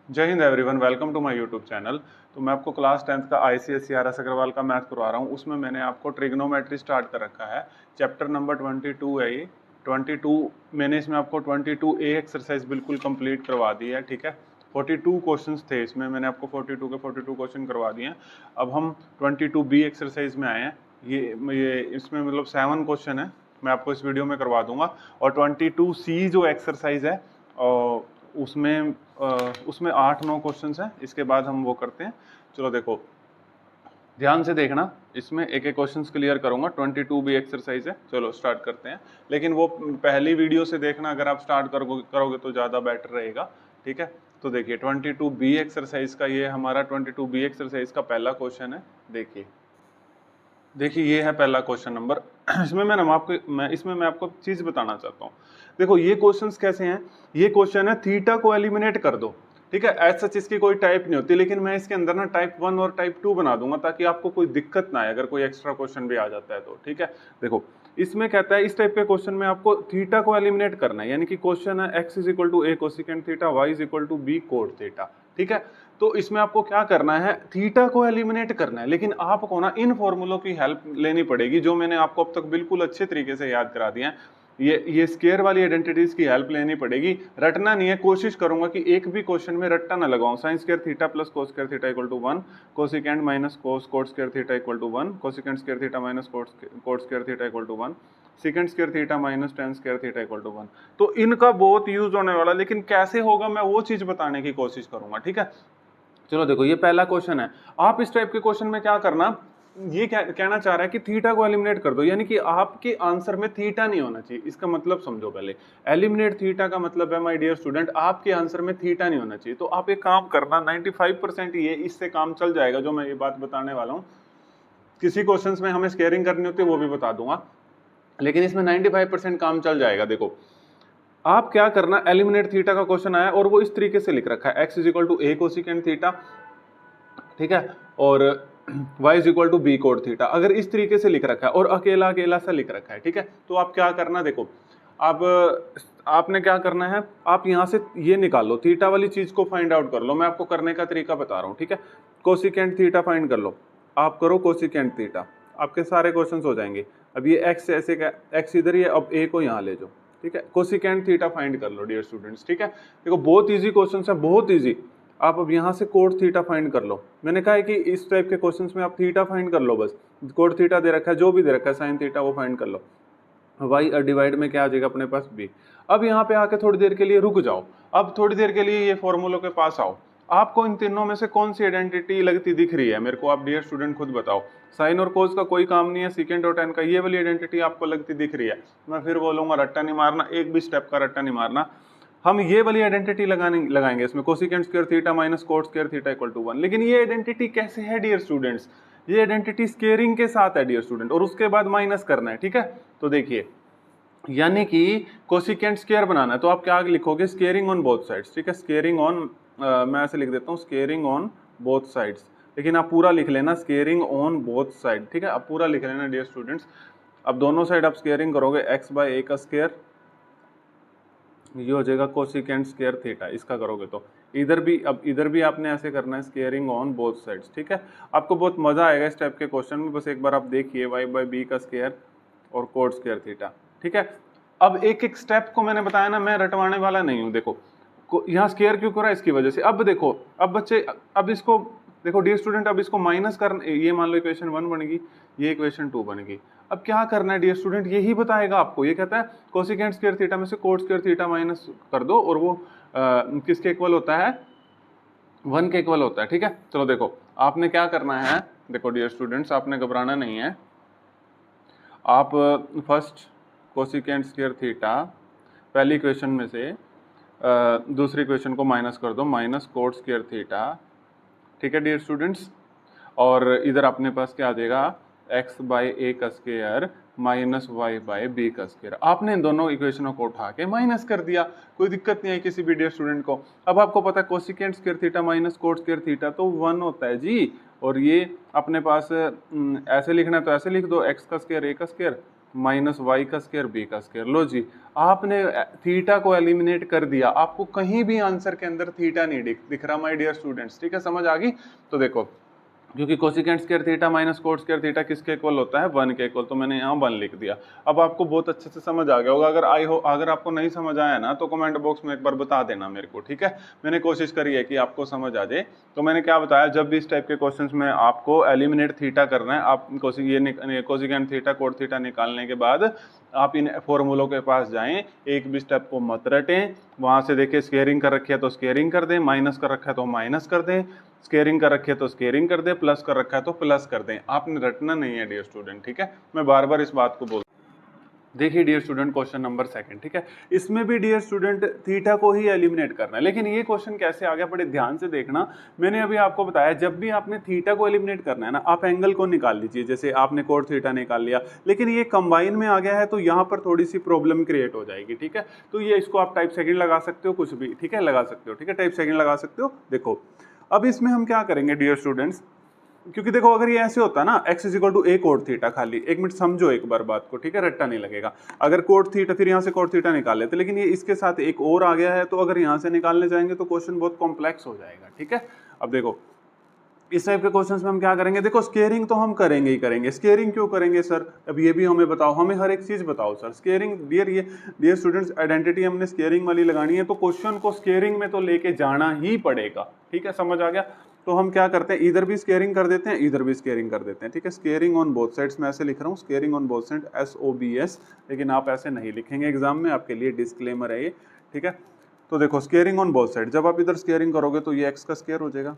जय Hind everyone, welcome to my YouTube channel. तो मैं आपको क्लास 10th का आईसीएसई आर.एस. अग्रवाल का मैथ करवा रहा हूँ। उसमें मैंने आपको ट्रिग्नोमेट्री स्टार्ट कर रखा है। चैप्टर नंबर 22 है ये 22। मैंने इसमें आपको 22A एक्सरसाइज बिल्कुल कंप्लीट करवा दी है, ठीक है। 42 क्वेश्चंस थे इसमें, मैंने आपको 42 के 42 क्वेश्चन करवा दिए हैं। अब हम 22B एक्सरसाइज में आए हैं। ये इसमें मतलब 7 क्वेश्चन है, मैं आपको इस वीडियो में करवा दूंगा। और 22C जो एक्सरसाइज है उसमें उसमें 8-9 क्वेश्चंस हैं। इसके बाद हम वो करते हैं। चलो देखो, ध्यान से देखना, इसमें एक एक क्वेश्चंस क्लियर करूंगा। 22B एक्सरसाइज है। चलो स्टार्ट करते हैं, लेकिन वो पहली वीडियो से देखना, अगर आप स्टार्ट करोगे तो ज़्यादा बेटर रहेगा, ठीक है। तो देखिए 22B एक्सरसाइज का, ये हमारा 22B एक्सरसाइज का पहला क्वेश्चन है। देखिए ये है पहला क्वेश्चन नंबर। इसमें मैं आपको चीज बताना चाहता हूँ। देखो ये क्वेश्चंस कैसे हैं। ये क्वेश्चन है थीटा को एलिमिनेट कर दो, ठीक है। एज सच इसकी कोई टाइप नहीं होती, लेकिन मैं इसके अंदर ना टाइप 1 और टाइप 2 बना दूंगा ताकि आपको कोई दिक्कत ना आए अगर कोई एक्स्ट्रा क्वेश्चन भी आ जाता है तो, ठीक है। देखो इसमें कहता है, इस टाइप के क्वेश्चन में आपको थीटा को एलिमिनेट करना है, यानी कि क्वेश्चन है x is equal to a cosecant theta, y is equal to b cot theta, ठीक है। तो इसमें आपको क्या करना है, थीटा को एलिमिनेट करना है, लेकिन आपको ना इन फॉर्मूलों की हेल्प लेनी पड़ेगी जो मैंने आपको अब तक बिल्कुल अच्छे तरीके से याद करा दिया है। ये स्केयर वाली आइडेंटिटीज की हेल्प लेनी पड़ेगी, रटना नहीं है। कोशिश करूंगा कि एक भी क्वेश्चन में रट्टा ना लगाऊं। Sine square theta plus cos square theta equal to 1, cosecant minus cos cot square theta equal to 1, cosecant square theta minus cot square theta equal to 1, secant square theta minus tan square theta equal to 1। तो इनका बहुत use होने वाला, लेकिन कैसे होगा मैं वो चीज बताने की कोशिश करूंगा, ठीक है। चलो देखो ये पहला क्वेश्चन है। आप इस टाइप के क्वेश्चन में क्या करना, ये क्या कहना चाह रहा है कि थीटा को एलिमिनेट कर दो, यानी कि आपके आंसर में थीटा नहीं होना चाहिए। इसका मतलब समझो पहले, एलिमिनेट थीटा का मतलब है माय डियर स्टूडेंट, आपके आंसर में थीटा नहीं होना चाहिए। तो आप एक काम करना, 95% ये इससे काम चल जाएगा जो मैं ये बात बताने वाला हूँ। किसी क्वेश्चन में हमें स्केयरिंग करनी होती है वो भी बता दूंगा, लेकिन इसमें 95% काम चल जाएगा। देखो आप क्या करना, एलिमिनेट थीटा का क्वेश्चन आया और वो इस तरीके से लिख रखा है, x is equal to a cosecant theta, ठीक है, और y is equal to b cot theta. अगर इस तरीके से लिख रखा है और अकेला अकेला सा लिख रखा है, ठीक है, तो आप क्या करना, देखो अब आपने क्या करना है, आप यहाँ से ये निकाल लो, थीटा वाली चीज को फाइंड आउट कर लो। मैं आपको करने का तरीका बता रहा हूँ, ठीक है। कोसिकेंट थीटा फाइंड कर लो, आप करो कोसिकेंट थीटा, आपके सारे क्वेश्चंस हो जाएंगे। अब ये x ऐसे का x इधर ही है, अब a को यहाँ ले जाओ, ठीक है। कोसिकेंट थीटा फाइंड कर लो डियर स्टूडेंट्स, ठीक है। देखो बहुत इजी क्वेश्चन है, बहुत इजी। आप अब यहाँ से कोट थीटा फाइंड कर लो। मैंने कहा है कि इस टाइप के क्वेश्चंस में आप थीटा फाइंड कर लो, बस कोट थीटा दे रखा है, जो भी दे रखा है साइन थीटा वो फाइंड कर लो। वाई डिवाइड में क्या आ जाएगा अपने पास b। अब यहाँ पे आके थोड़ी देर के लिए रुक जाओ, अब थोड़ी देर के लिए ये फॉर्मूलों के पास आओ। आपको इन तीनों में से कौन सी आइडेंटिटी लगती दिख रही है मेरे को, आप डियर स्टूडेंट खुद बताओ। साइन और कोस का कोई काम नहीं है, सीकेंट और टेन का, ये वाली आइडेंटिटी आपको लगती दिख रही है। मैं फिर बोलूंगा रट्टा नहीं मारना, एक भी स्टेप का रट्टा नहीं मारना। हम ये वाली आइडेंटिटी लगाएंगे इसमें, cosecant square theta minus cot square theta equal to 1। लेकिन ये आइडेंटिटी कैसे है डियर स्टूडेंट्स, ये आइडेंटिटी स्केयरिंग के साथ है डियर स्टूडेंट, और उसके बाद माइनस करना है, ठीक है। तो देखिए, यानी कि कोसिकेंट स्क्वायर बनाना है तो आप क्या लिखोगे, स्केयरिंग ऑन बोथ साइड्स, ठीक है। स्केयरिंग ऑन, मैं ऐसे लिख देता हूँ, स्केयरिंग ऑन बोथ साइड्स, लेकिन आप पूरा लिख लेना, स्केयरिंग ऑन बोथ साइड, ठीक है। आप पूरा लिख लेना डियर स्टूडेंट्स। अब दोनों साइड आप स्केयरिंग करोगे, x बाय a का स्केयर, ये हो जाएगा कोसिकेंट स्क्वायर थीटा, इसका करोगे तो इधर भी, अब इधर भी आपने ऐसे करना है, स्केयरिंग ऑन बोथ साइड्स, ठीक है। आपको बहुत मजा आएगा इस टाइप के क्वेश्चन में, बस एक बार आप देखिए, y बाय b का स्क्वायर और कोट स्क्वायर थीटा, ठीक है। अब एक एक स्टेप को मैंने बताया ना, मैं रटवाने वाला नहीं हूँ। देखो यहाँ स्केयर क्यों करा, इसकी वजह से। अब देखो, अब बच्चे, अब इसको देखो डियर स्टूडेंट, अब इसको माइनस कर, ये मान लो इक्वेशन 1 बनेगी, ये इक्वेशन 2 बनेगी। अब क्या करना है डियर स्टूडेंट, यही बताएगा आपको। ये कहता है कोसिकेंट स्क्वायर थीटा में से कोट स्क्वायर थीटा माइनस कर दो, और वो किसके इक्वल होता है, 1 के इक्वल होता है, ठीक है। चलो देखो आपने क्या करना है, देखो डियर स्टूडेंट्स, आपने घबराना नहीं है। आप फर्स्ट कोसिकेंट स्क्वायर थीटा पहली इक्वेशन में से दूसरी इक्वेशन को माइनस कर दो, माइनस कोट स्क्वायर थीटा, ठीक है डियर स्टूडेंट्स। और इधर अपने पास क्या आ जाएगा, x बाय a का square minus y by b का स्क्वायर। आपने इन दोनों इक्वेशनों को उठा के माइनस कर दिया, कोई दिक्कत नहीं है किसी भी डियर स्टूडेंट को। अब आपको पता है cosecant square theta minus cot square theta तो 1 होता है जी। और ये अपने पास ऐसे लिखना है तो ऐसे लिख दो, x का स्क्वायर a का स्क्वायर माइनस वाई का स्क्वायर बी का स्क्वायर। लो जी, आपने थीटा को एलिमिनेट कर दिया, आपको कहीं भी आंसर के अंदर थीटा नहीं दिख रहा माय डियर स्टूडेंट्स। ठीक है, समझ आ गई? तो देखो, क्योंकि cosecant square theta minus cot square theta किसके इक्वल होता है? 1 के इक्वल, तो मैंने यहाँ 1 लिख दिया। अब आपको बहुत अच्छे से समझ आ गया होगा। अगर आपको नहीं समझ आया ना तो कमेंट बॉक्स में एक बार बता देना मेरे को, ठीक है? मैंने कोशिश करी है कि आपको समझ आ जाए। तो मैंने क्या बताया, जब भी इस टाइप के क्वेश्चंस में आपको एलिमिनेट थीटा करना है, आप कोसिकेंट थीटा कोट थीटा निकालने के बाद आप इन फॉर्मूलों के पास जाएं, एक भी स्टेप को मत रटें। वहां से देखिए स्केयरिंग कर रखी है तो स्केयरिंग कर दें, माइनस कर रखा है तो माइनस कर दें, स्केयरिंग कर रखी है तो स्केयरिंग कर दे, प्लस कर रखा है तो प्लस कर दें। आपने रटना नहीं है डियर स्टूडेंट, ठीक है? मैं बार बार इस बात को बोल। देखिए डियर स्टूडेंट, क्वेश्चन नंबर 2, ठीक है? इसमें भी डियर स्टूडेंट थीटा को ही एलिमिनेट करना है, लेकिन ये क्वेश्चन कैसे आ गया बड़े ध्यान से देखना। मैंने अभी आपको बताया, जब भी आपने थीटा को एलिमिनेट करना है ना, आप एंगल को निकाल लीजिए। जैसे आपने कोट थीटा निकाल लिया, लेकिन ये कंबाइन में आ गया है तो यहाँ पर थोड़ी सी प्रॉब्लम क्रिएट हो जाएगी, ठीक है? तो ये इसको आप टाइप सेकेंड लगा सकते हो, कुछ भी, ठीक है, लगा सकते हो, ठीक है? टाइप सेकेंड लगा सकते हो। देखो अब इसमें हम क्या करेंगे डियर स्टूडेंट्स, क्योंकि देखो अगर ये ऐसे होता ना, x equal to A cot theta, खाली एक मिनट समझो एक बार बात को, ठीक है? रट्टा नहीं लगेगा। अगर कोट थीटा, फिर यहाँ से कोट थीटा निकाल लेते, लेकिन ये इसके साथ एक और आ गया है, तो अगर यहाँ से निकालने जाएंगे तो क्वेश्चन बहुत कॉम्प्लेक्स हो जाएगा, ठीक है? अब देखो इस टाइप के क्वेश्चंस में हम क्या करेंगे, देखो स्केयरिंग तो हम करेंगे ही करेंगे। स्केयरिंग क्यों करेंगे सर? अब ये भी हमें बताओ, हमें हर एक चीज बताओ sir. Squaring dear students, identity हमने स्केयरिंग वाली लगानी है, तो क्वेश्चन को स्केयरिंग में तो लेके जाना ही पड़ेगा, ठीक है? समझ आ गया? तो हम क्या करते हैं, इधर भी स्केयरिंग कर देते हैं, इधर भी स्केयरिंग कर देते हैं, ठीक है? स्केयरिंग ऑन बोथ साइड्स, मैं ऐसे लिख रहा हूँ, squaring on both side, SOBS, लेकिन आप ऐसे नहीं लिखेंगे एग्जाम में, आपके लिए डिस्क्लेमर है ये, ठीक है? तो देखो स्केयरिंग ऑन बोथ साइड, जब आप इधर स्केयरिंग करोगे तो ये x का स्केयर हो जाएगा,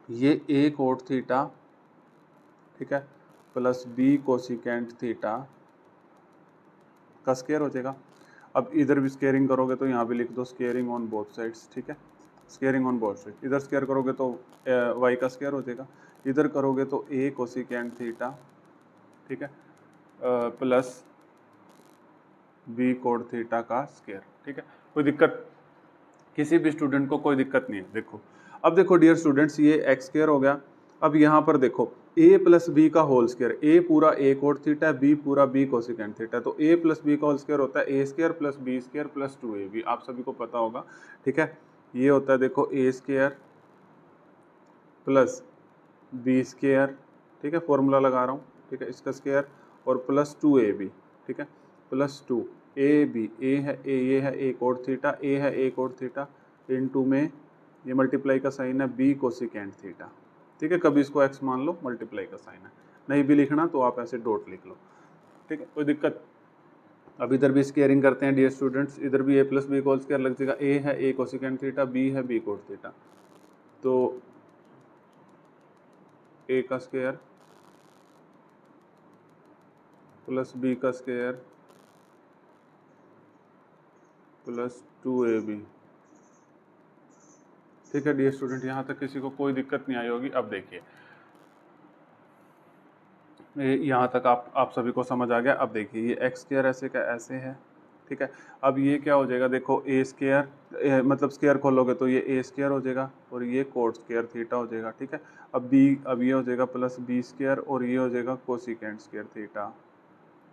ये a कोट थीटा, ठीक है, प्लस b कोसिकेंट थीटा का स्केयर हो जाएगा। अब इधर भी स्केयरिंग करोगे तो यहाँ भी लिख दो स्केयरिंग ऑन बोथ साइड्स, ठीक है? स्केयरिंग ऑन बोथ साइड, इधर स्केयर करोगे तो y का स्केयर हो जाएगा, इधर करोगे तो a कोसिकेंट थीटा, ठीक है, प्लस b कोट थीटा का स्केयर, ठीक है? कोई दिक्कत किसी भी स्टूडेंट को कोई दिक्कत नहीं है? देखो अब देखो डियर स्टूडेंट्स, ये एक्स स्क्वायर हो गया। अब यहाँ पर देखो a प्लस बी का होल स्क्वायर, a पूरा a कोट थीटा है, b पूरा b कोसिकेंट थीटा, तो a प्लस बी का होल स्क्वायर होता है a square plus b square plus 2ab, आप सभी को पता होगा, ठीक है? ये होता है देखो a square plus b square, ठीक है, फॉर्मूला लगा रहा हूँ, ठीक है, इसका स्क्वायर, और प्लस 2ab, ठीक है, प्लस 2ab, a है a, ये है a कोट थीटा, a है a कोट थीटा, इनटू में ये मल्टीप्लाई का साइन है b कोसिकेंट थीटा, ठीक है? कभी इसको x मान लो, मल्टीप्लाई का साइन है, नहीं भी लिखना तो आप ऐसे डॉट लिख लो, ठीक है? कोई दिक्कत? अब इधर भी स्केयरिंग करते हैं डियर स्टूडेंट्स, इधर भी a प्लस बी का होल स्क्वायर लग जाएगा, a है a कोसिकेंट थीटा, b है b कोट थीटा, तो a का स्क्वायर प्लस b का स्क्वायर प्लस 2ab, ठीक है डियर स्टूडेंट? यहाँ तक किसी को कोई दिक्कत नहीं आई होगी। अब देखिए यहाँ तक आप सभी को समझ आ गया। अब देखिए ये एक्स स्क्वायर ऐसे का ऐसे है, ठीक है? अब ये क्या हो जाएगा, देखो ए स्क्वायर, मतलब स्क्वायर खोलोगे तो ये ए स्क्वायर हो जाएगा और ये कोट स्क्वायर थीटा हो जाएगा, ठीक है? अब ये हो जाएगा प्लस बी स्क्वायर और ये हो जाएगा कोसिकेंट स्क्वायर थीटा,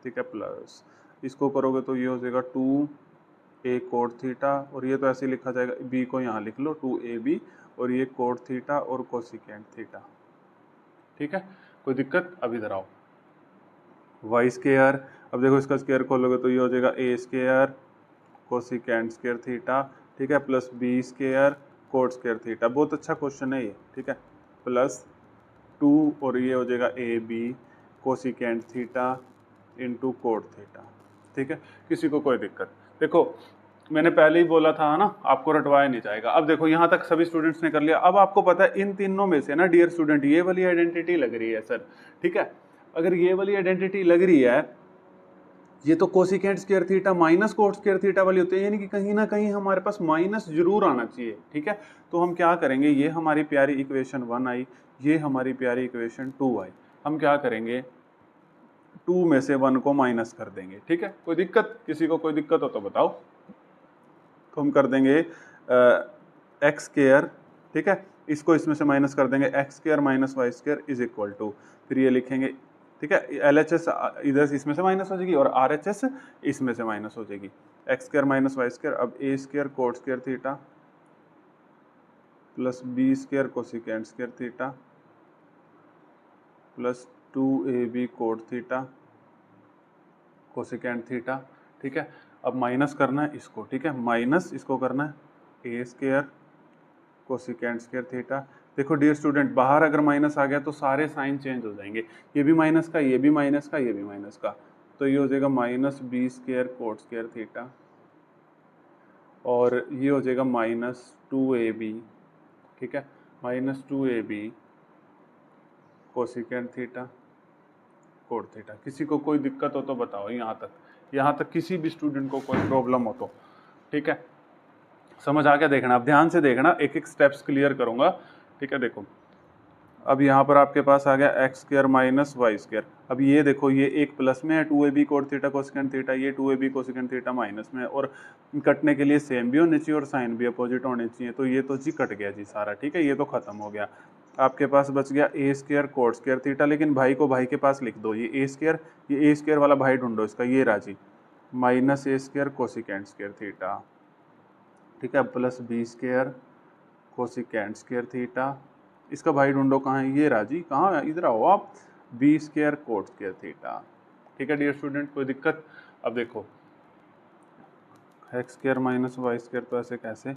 ठीक है, प्लस इसको करोगे तो ये हो जाएगा 2a कोट थीटा, और ये तो ऐसे लिखा जाएगा, b को यहाँ लिख लो 2ab, और ये कोट थीटा और कोसिकेंट थीटा, ठीक है? कोई दिक्कत? अब इधर आओ, वाई स्क्वायर, अब देखो इसका स्क्वायर खोलोगे तो ये हो जाएगा a square cosecant square theta, ठीक है, plus b square cot square theta. बहुत अच्छा क्वेश्चन है ये, ठीक है? प्लस 2 और ये हो जाएगा ab cosecant theta into coat theta, ठीक है? किसी को कोई दिक्कत? देखो मैंने पहले ही बोला था ना, आपको रटवाया नहीं जाएगा। अब देखो यहाँ तक सभी स्टूडेंट्स ने कर लिया। अब आपको पता है इन तीनों में से ना डियर स्टूडेंट, ये वाली आइडेंटिटी लग रही है सर, ठीक है? अगर ये वाली आइडेंटिटी लग रही है, ये तो cosecant square theta minus cot square theta वाली होती है, यानी कि कहीं ना कहीं हमारे पास माइनस जरूर आना चाहिए, ठीक है? तो हम क्या करेंगे, ये हमारी प्यारी इक्वेशन 1 आई, ये हमारी प्यारी इक्वेशन 2 आई, हम क्या करेंगे 2 में से 1 को माइनस कर देंगे, ठीक है? कोई दिक्कत? किसी को कोई दिक्कत हो तो बताओ। तो हम कर देंगे एक्स स्क्वायर, ठीक है, इसको इसमें से माइनस कर देंगे, X square minus Y square is equal to, फिर ये लिखेंगे ठीक है। LHS इधर इसमें से माइनस हो जाएगी और RHS इसमें से माइनस हो जाएगी, x square minus Y square. अब a square cot square theta plus B square cosecant square theta plus 2ab cot theta cosecant theta, ठीक है। अब माइनस करना है इसको, ठीक है, माइनस इसको करना है ए स्क्वायर कोसिकेंट स्क्वायर थीटा। देखो डियर स्टूडेंट, बाहर अगर माइनस आ गया तो सारे साइन चेंज हो जाएंगे, ये भी माइनस का, ये भी माइनस का, ये भी माइनस का, तो ये हो जाएगा minus B square cot square theta और ये हो जाएगा माइनस 2ab, ठीक है, minus 2ab cosecant theta cot theta. किसी को कोई दिक्कत हो तो बताओ, यहाँ तक किसी भी स्टूडेंट को कोई प्रॉब्लम हो तो, ठीक है। समझ आ गया? देखना, अब ध्यान से देखना, एक एक स्टेप्स क्लियर करूंगा, ठीक है। देखो अब यहाँ पर आपके पास आ गया x square minus Y square. अब ये देखो, ये एक प्लस में है 2ab cot theta cosecant theta, ये 2ab कोसेकेंट थीटा माइनस में है, और कटने के लिए सेम भी होने चाहिए और साइन भी अपोजिट होने चाहिए, तो ये तो जी कट गया जी सारा, ठीक है, ये तो खत्म हो गया। आपके पास बच गया ए स्क्वायर कोट स्क्वायर थीटा, लेकिन भाई को भाई के पास लिख दो, ये ए स्क्वायर वाला भाई ढूंढो इसका, ये राजी, माइनस ए स्क्वायर कोसिकेंट स्क्वायर थीटा, ठीक है, plus B square cosecant square theta, इसका भाई ढूंढो, कहाँ है ये राजी, कहाँ है, इधर आओ आप, B square cot square theta, ठीक है डियर स्टूडेंट, कोई दिक्कत? अब देखो x square minus Y square, तो ऐसे कैसे?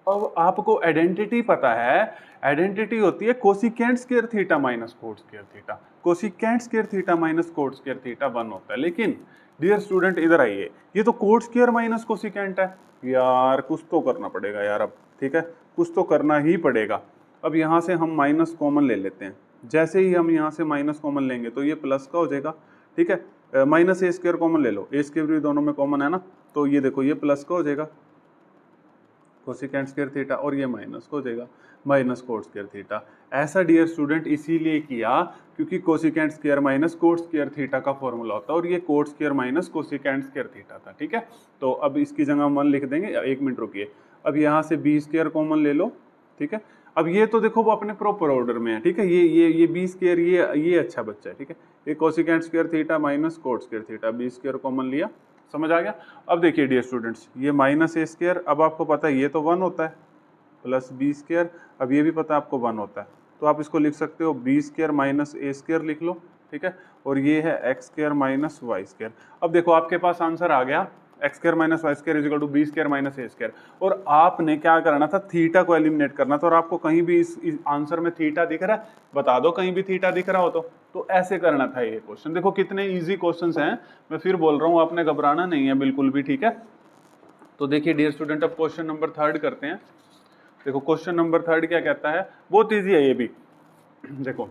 अब आपको आइडेंटिटी पता है, आइडेंटिटी होती है cosecant square theta minus cot square theta, cosecant square theta minus cot square theta 1 होता है। लेकिन डियर स्टूडेंट इधर आइए, ये तो कोट स्क्वायर माइनस कोसिकेंट है यार, कुछ तो करना पड़ेगा यार अब, ठीक है, कुछ तो करना ही पड़ेगा। अब यहाँ से हम माइनस कॉमन ले लेते हैं, जैसे ही हम यहाँ से माइनस कॉमन लेंगे तो ये प्लस का हो जाएगा, ठीक है, माइनस ए स्क्वायर कॉमन ले लो, ए स्क्वायर भी दोनों में कॉमन है ना, तो ये देखो ये प्लस का हो जाएगा कोसिकेंट स्क्वायर थीटा, और ये माइनस को हो जाएगा माइनस कोट स्क्वायर थीटा। ऐसा डियर स्टूडेंट इसीलिए किया क्योंकि cosecant square minus cot square theta का फॉर्मूला होता है, और ये coat square minus cosecant square theta था, ठीक है। तो अब इसकी जगह 1 लिख देंगे, 1 मिनट रुकिए, अब यहाँ से बी स्क्वायर कॉमन ले लो, ठीक है। अब ये तो देखो वो अपने प्रॉपर ऑर्डर में है, ठीक है, ये बी स्क्वायर, ये अच्छा बच्चा है, ठीक है, ये cosecant square theta minus cot square theta, B square common लिया, समझ आ गया? अब देखिए डियर स्टूडेंट्स, ये माइनस ए स्क्वायर, अब आपको पता है ये तो 1 होता है, प्लस बी स्क्वायर, अब ये भी पता है आपको 1 होता है, तो आप इसको लिख सकते हो बी स्क्वायर माइनस ए स्क्वायर लिख लो, ठीक है, और ये है x square minus Y square. अब देखो आपके पास आंसर आ गया, x square minus Y square is equal to b square minus A square, और आपने क्या करना था, थीटा को एलिमिनेट करना था, और आपको कहीं भी इस आंसर में थीटा दिख रहा है, बता दो कहीं भी थीटा दिख रहा हो तो ऐसे करना था ये क्वेश्चन। देखो कितने इजी क्वेश्चंस हैं, मैं फिर बोल रहा हूँ, आपने घबराना नहीं है बिल्कुल भी, ठीक है। तो देखिए डियर स्टूडेंट, अब क्वेश्चन नंबर 3 करते हैं। देखो क्वेश्चन नंबर 3 क्या कहता है, बहुत ईजी है ये भी। देखो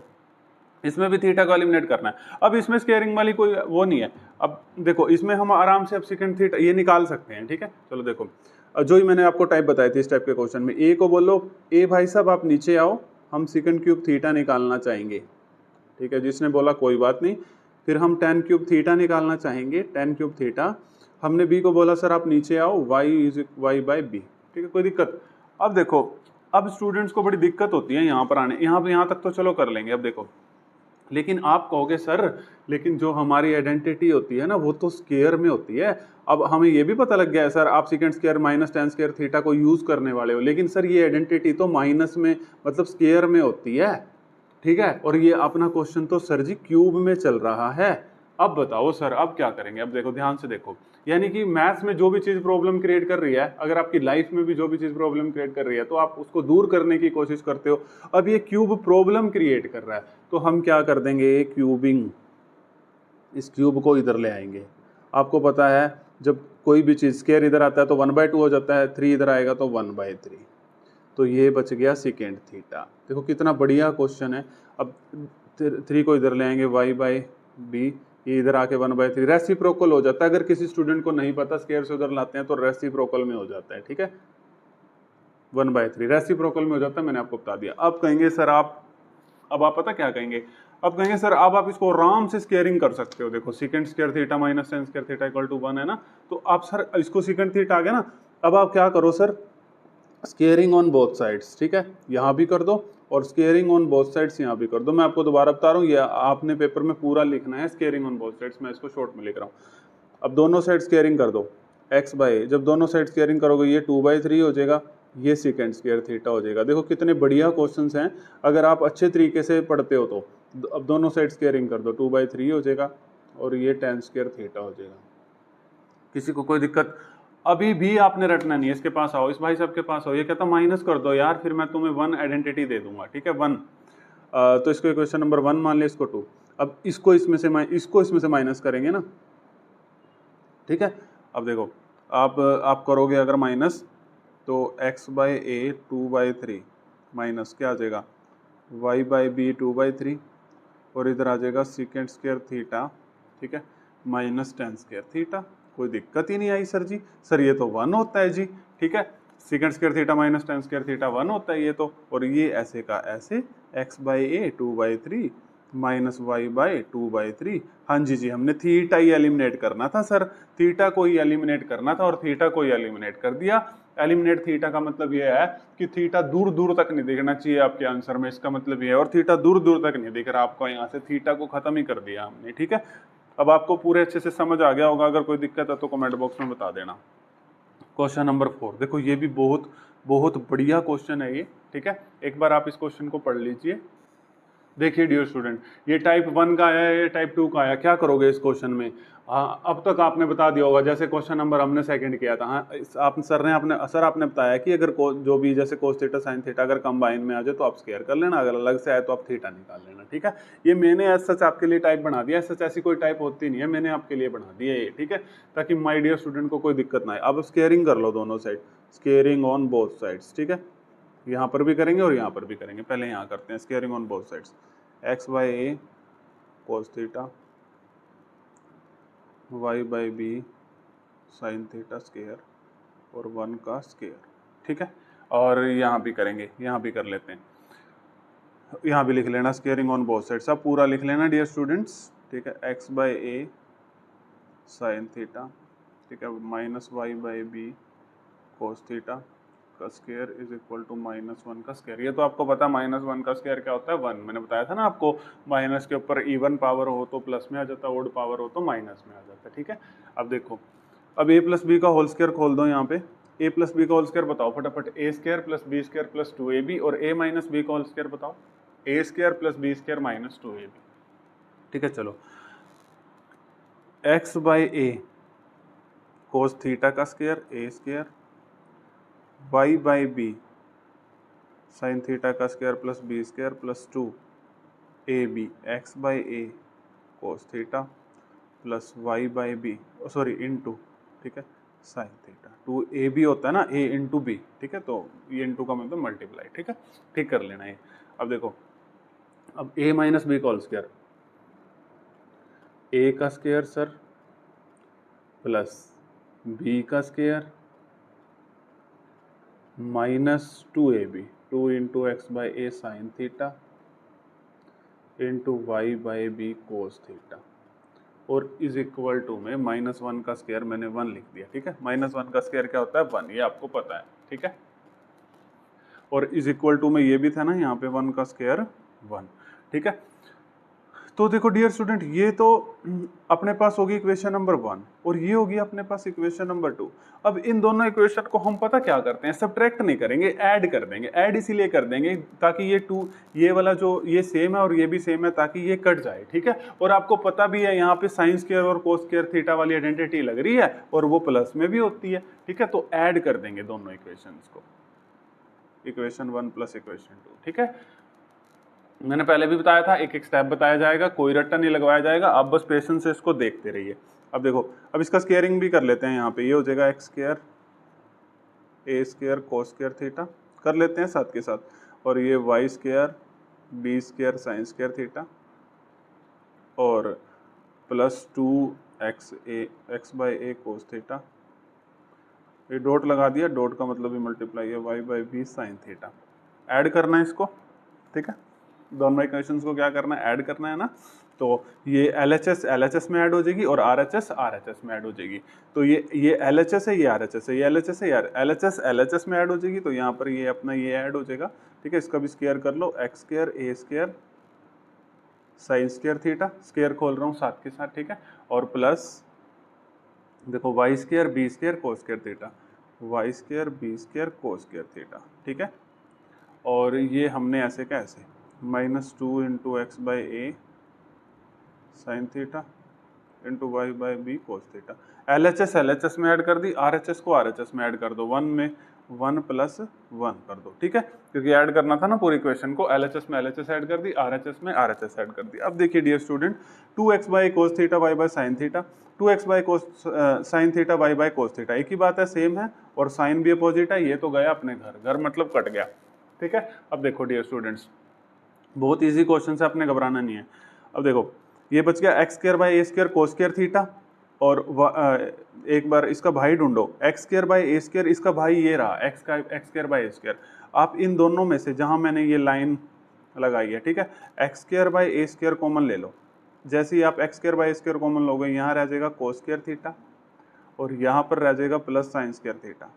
इसमें भी थीटा को एलिमिनेट करना है, अब इसमें स्केयरिंग वाली कोई वो नहीं है। अब देखो इसमें हम आराम से अब सेकंड थीटा ये निकाल सकते हैं, ठीक है। चलो देखो जो ही मैंने आपको टाइप बताई थी इस टाइप के क्वेश्चन में, ए को बोलो ए भाई साहब आप नीचे आओ, हम सेकंड क्यूब थीटा निकालना चाहेंगे, ठीक है। जिसने बोला कोई बात नहीं, फिर हम tan क्यूब थीटा निकालना चाहेंगे, tan क्यूब थीटा। हमने बी को बोला सर आप नीचे आओ, y बाय बी, ठीक है, कोई दिक्कत? अब देखो अब स्टूडेंट्स को बड़ी दिक्कत होती है यहाँ पर आने, यहाँ तक तो चलो कर लेंगे। अब देखो लेकिन आप कहोगे सर लेकिन जो हमारी आइडेंटिटी होती है ना वो तो स्केयर में होती है। अब हमें ये भी पता लग गया है सर आप second square minus tan square theta को यूज करने वाले हो, लेकिन सर ये आइडेंटिटी तो माइनस में मतलब स्केयर में होती है, ठीक है, और ये अपना क्वेश्चन तो सर जी क्यूब में चल रहा है। अब बताओ सर अब क्या करेंगे? अब देखो ध्यान से देखो, यानी कि मैथ्स में जो भी चीज प्रॉब्लम क्रिएट कर रही है, अगर आपकी लाइफ में भी जो भी चीज प्रॉब्लम क्रिएट कर रही है तो आप उसको दूर करने की कोशिश करते हो। अब ये क्यूब प्रॉब्लम क्रिएट कर रहा है तो हम क्या कर देंगे, क्यूबिंग, इस क्यूब को इधर ले आएंगे। आपको पता है जब कोई भी चीज स्क्वायर इधर आता है तो 1/2 हो जाता है, 3 इधर आएगा तो 1/3, तो ये बच गया सेकेंड थीटा। देखो कितना बढ़िया क्वेश्चन है। अब 3 को इधर ले आएंगे, y बाई बी, ये इधर आके 1/3 रेसिप्रोकल हो जाता है। अगर किसी स्टूडेंट को नहीं पता स्क्वायर से उधर लाते हैं तो रेसिप्रोकल में हो जाता है, ठीक है, 1/3 रेसिप्रोकल में हो जाता है, मैंने आपको बता दिया। अब कहेंगे सर अब आप पता क्या कहेंगे, अब कहेंगे सर अब आप इसको आराम से स्केयरिंग कर सकते हो। देखो second square theta minus tan square theta equal to 1 है ना, तो आप सर इसको सेकंड थीटा आ गया ना, अब आप क्या करो sir, squaring on both sides, ठीक है, यहाँ भी कर दो और स्केयरिंग ऑन बोथ साइड्स यहाँ भी कर दो। मैं आपको दोबारा बता रहा हूँ, ये आपने पेपर में पूरा लिखना है स्केयरिंग ऑन बोथ साइड्स, मैं इसको शॉर्ट में लिख रहा हूँ। अब दोनों साइड स्केयरिंग कर दो x बाई ए, जब दोनों साइड स्केयरिंग करोगे ये 2/3 हो जाएगा, ये सेकेंड स्क्वायर थीटा हो जाएगा। देखो कितने बढ़िया क्वेश्चंस हैं, अगर आप अच्छे तरीके से पढ़ते हो तो। अब दोनों साइड स्केयरिंग कर दो, 2/3 हो जाएगा और ये tan स्क्वायर थीटा हो जाएगा। किसी को कोई दिक्कत? अभी भी आपने रटना नहीं है, इसके पास आओ, इस भाई साहब के पास आओ। ये कहता माइनस कर दो यार, फिर मैं तुम्हें 1 आइडेंटिटी दे दूंगा, ठीक है 1। तो इसको इक्वेशन नंबर 1 मान लिया, इसको 2। अब इसको इसमें से माइनस करेंगे ना, ठीक है। अब देखो आप करोगे अगर माइनस, तो x बाई ए 2/3 माइनस क्या आ जाएगा y बाई बी 2/3 और इधर आ जाएगा सेकेंड स्क्वायर थीटा, ठीक है, माइनस tan स्क्वायर थीटा। कोई दिक्कत ही नहीं आई सर जी, सर ये तो 1 होता है जी, ठीक है, second square theta minus tan square theta 1 होता है ये तो। और ये ऐसे का ऐसे x by a 2/3 minus y by 2/3। हाँ जी हमने थीटा ही एलिमिनेट करना था सर, थीटा को ही एलिमिनेट करना था और थीटा को ही एलिमिनेट कर दिया। एलिमिनेट थीटा का मतलब ये है कि थीटा दूर दूर तक नहीं दिखना चाहिए आपके आंसर में, इसका मतलब ये है। और थीटा दूर दूर तक नहीं दिख रहा आपको, यहाँ से थीटा को खत्म ही कर दिया हमने, ठीक है। अब आपको पूरे अच्छे से समझ आ गया होगा, अगर कोई दिक्कत है तो कमेंट बॉक्स में बता देना। क्वेश्चन नंबर 4 देखो, ये भी बहुत बहुत बढ़िया क्वेश्चन है ये, ठीक है। एक बार आप इस क्वेश्चन को पढ़ लीजिए। देखिए डियर स्टूडेंट, ये टाइप 1 का आया, ये टाइप 2 का आया, क्या करोगे इस क्वेश्चन में? हाँ, अब तक आपने बता दिया होगा, जैसे क्वेश्चन नंबर हमने सेकंड किया था। हाँ, आप सर आपने बताया कि अगर जो भी जैसे कोस थीटा साइन थीटा अगर कंबाइन में आ जाए तो आप स्क्वायर कर लेना, अगर अलग से आए तो आप थीटा निकाल लेना, ठीक है। ये मैंने एज सच आपके लिए टाइप बना दिया, सच ऐसी कोई टाइप होती नहीं है, मैंने आपके लिए बना दिया ये, ठीक है, ताकि माय डियर स्टूडेंट को कोई दिक्कत ना आए। अब स्क्वायरिंग कर लो दोनों side, squaring on both sides, ठीक है। यहाँ पर भी करेंगे और यहाँ पर भी करेंगे, पहले यहाँ करते हैं squaring on both sides. x by a cos theta y by b sine theta square और 1 का स्क्वायर, ठीक है। और यहाँ भी करेंगे, यहाँ भी कर लेते हैं, यहाँ भी लिख लेना स्क्वायरिंग ऑन बोथ साइड्स, सब पूरा लिख लेना डियर स्टूडेंट्स, ठीक है। x by a sine theta, ठीक है, minus y by b cos theta का स्क्वायर इज इक्वल टू -1 का स्क्वायर। ये तो आपको पता है -1 का स्क्वायर क्या होता है, 1। मैंने बताया था ना आपको, माइनस के ऊपर इवन पावर हो तो प्लस में आ जाता है, ओड पावर हो तो माइनस में आ जाता है, ठीक है। अब देखो, अब a प्लस बी का होल स्क्वायर खोल दो यहाँ पे, a प्लस बी का होल स्क्वायर बताओ फटाफट, a square plus B square plus 2ab, और a माइनस बी का होल स्क्वायर बताओ, a square plus B square minus 2ab, ठीक है। चलो, x by a cos theta का square a square, y by b sine theta का square plus B square plus 2ab, x by a cos theta plus y by b sorry into, ठीक है, sine theta. 2ab होता है ना, a into B, ठीक है, तो ये इंटू का मतलब मल्टीप्लाई, ठीक है, ठीक कर लेना ये। अब देखो, अब a माइनस बी का होल स्क्वायर, a का स्क्वायर सर प्लस b का square minus 2ab, 2 into x by a sine theta into y by b cos theta, और इज इक्वल टू में -1 का स्क्वायर मैंने 1 लिख दिया, ठीक है। -1 का स्क्वायर क्या होता है, 1, ये आपको पता है, ठीक है। और इज इक्वल टू में ये भी था ना यहाँ पे 1 का स्क्वायर 1, ठीक है। तो देखो डियर स्टूडेंट, ये तो अपने पास होगी इक्वेशन नंबर 1 और ये होगी अपने पास इक्वेशन नंबर 2। अब इन दोनों इक्वेशन को हम पता क्या करते हैं, सब्ट्रैक्ट नहीं करेंगे, ऐड कर देंगे। ऐड इसीलिए कर देंगे ताकि ये 2, ये वाला जो ये सेम है और ये भी सेम है, ताकि ये कट जाए, ठीक है। और आपको पता भी है यहाँ पे साइन स्क्वायर और कोस स्क्वायर थीटा वाली आइडेंटिटी लग रही है और वो प्लस में भी होती है, ठीक है। तो ऐड कर देंगे दोनों इक्वेशंस को, इक्वेशन 1 प्लस इक्वेशन 2, ठीक है। मैंने पहले भी बताया था, एक एक स्टेप बताया जाएगा, कोई रट्टा नहीं लगवाया जाएगा, आप बस पेशेंस से इसको देखते रहिए। अब देखो, अब इसका स्क्वायरिंग भी कर लेते हैं यहाँ पे, ये हो जाएगा x square a square cos square theta, कर लेते हैं साथ के साथ, और ये y square b square sine square theta और plus 2x by a cos theta, ये डॉट लगा दिया, डॉट का मतलब भी मल्टीप्लाई है, y by b sine theta. Add करना है इसको, ठीक है, दोनों इक्वेशंस को क्या करना है, ऐड करना है ना। तो ये LHS में ऐड हो जाएगी और RHS में ऐड हो जाएगी। तो ये LHS है, ये RHS है, ये LHS है, यार LHS में ऐड हो जाएगी, तो यहाँ पर ये अपना ये ऐड हो जाएगा। ठीक है, इसका भी स्क्वायर कर लो, x square a square sine square theta, square खोल रहा हूँ साथ के साथ। ठीक है, और प्लस देखो y square b square cos square theta, y square b square cos square theta. ठीक है, और ये हमने ऐसे का ऐसे -2 into x by a sine theta into y by b cos theta. LHS में ऐड कर दी, RHS को RHS में ऐड कर दो, 1 में 1 प्लस 1 कर दो। ठीक है, क्योंकि ऐड करना था ना पूरी इक्वेशन को, LHS में LHS ऐड कर दी, RHS में RHS ऐड कर दी। अब देखिए dear student, 2x by cos theta y by sine theta, 2x by cos sine theta y by cos theta, एक ही बात है, सेम है, और साइन भी अपोजिट है। ये तो गया अपने घर, घर मतलब कट गया। ठीक है, अब देखो डियर स्टूडेंट्स, बहुत इजी क्वेश्चन है, आपने घबराना नहीं है। अब देखो ये बच गया x square by a square cos square theta, और एक बार इसका भाई ढूंढो, x square by a square, इसका भाई ये रहा x square by a square. आप इन दोनों में से जहां मैंने ये लाइन लगाई है, ठीक है, x square by a square common ले लो। जैसे ही आप x square by a square common लोगे, यहाँ रह जाएगा कोस स्क्वायर थीटा और यहाँ पर रह जाएगा प्लस साइन स्क्वायर थीटा।